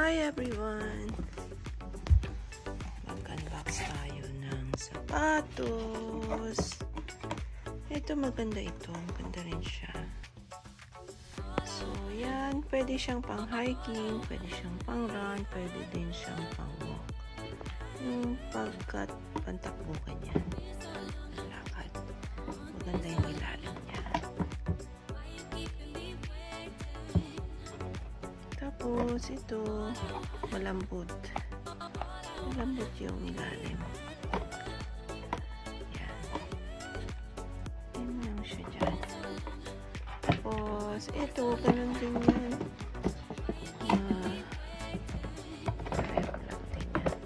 Hi everyone! Mag-unbox tayo ng sapatos. Ito maganda ito. Maganda rin siya. So, yan. Pwede siyang pang hiking, pwede siyang pang run, pwede din siyang pang walk. Yung pagkat pantakbo ka niya. Lakad. Maganda yung ilalim niya. Tapos, ito, malambot. Malambot yung ilalim. Yan. Yan lang siya dyan. Tapos, ito, ganun din yan. Pareho lang din yan.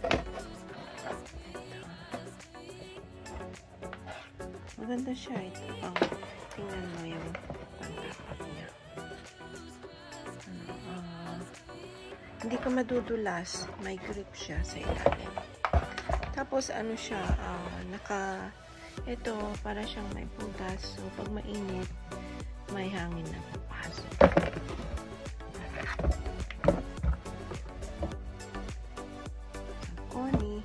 Maganda siya. Ito pang, tingnan mo yung pantapak niya. Hindi ka madudulas. May grip siya sa ilalim. Tapos, ano siya, ito, para siyang may butas. So, pag mainit, may hangin na papasok. Koni.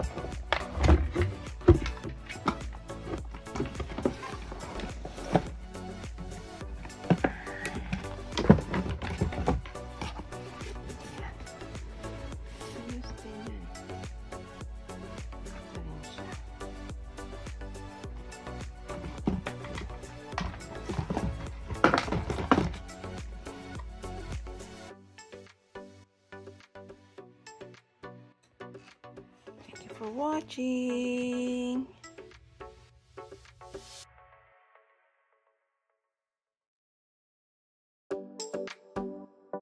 For watching.